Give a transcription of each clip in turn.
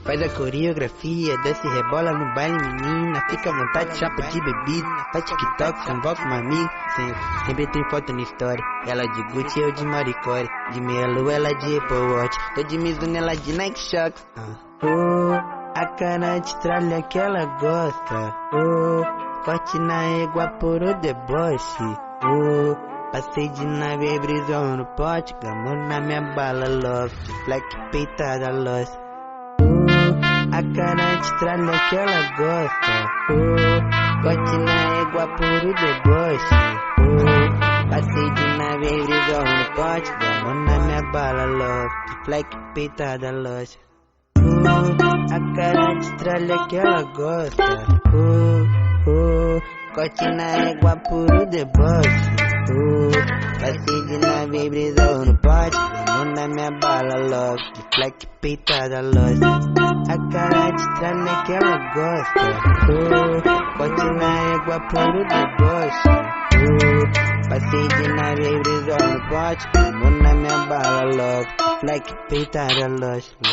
Faz a coreografia, desce e rebola no baile, menina. Fica à vontade, chapa de bebida. Faz TikTok, convoca uma amiga. Sempre tem foto na história. Ela de Gucci, eu de Maricore. De meia lua, ela de Apple Watch. Tô de Mizuno, ela de Nike Shox. A cara de tralha que ela gosta. Forte na égua por o deboche. Passei de nave, brisou no pote. Gamou na minha bala, loft. Black peitada, lost. A cara de tralha que ela gosta. Corte na égua por o deboche. Passei de nave, brisou no pote. Gamou na minha bala, loft. Black peitada, lost. A cara de tralha que ela gosta. Corte na égua por o deboche. Passei de nave, brisou no pote. Gamou na minha bala, loft. Black peitada, lost. A cara de tralha que ela gosta. Corte na égua por o deboche. Passei de nave, brisou no pote. Gamou na minha bala, loft. Black peitada, lost. Não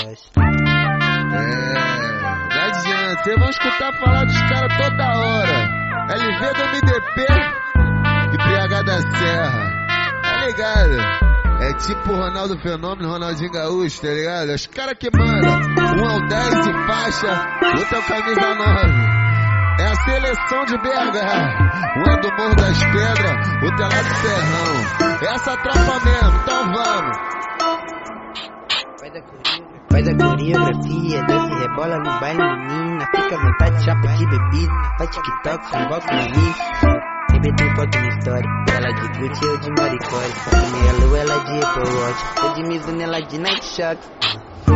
adianta, vocês vão escutar falar dos caras toda hora. LV do MDP e PH da Serra, tá ligado? É tipo Ronaldo Fenômeno, Ronaldinho Gaúcho, tá ligado? Os caras que mandam 1 ao 10 de faixa, outro é o camisa 9. É a seleção de BH, um é do Morro das Pedras, outro é lá do Serrão. É essa tropa mesmo, então vamos. Faz a coreografia, desce e rebola no baile, menina. Fica à vontade, chapa de bebida. Faz TikTok, convoca uma amiga. Sempre tem foto na história. Ela de Gucci, eu de Maricore. De meia lua, ela de Apple Watch. Tô de Mizuno, ela de Nike Shox. A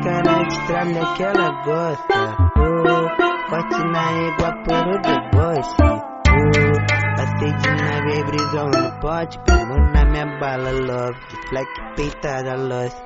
cara de tralha que ela gosta. Forte na égua por o deboche. Passei de nave, brisou no pote. Gamou na minha bala, loft. Black peitada, lost.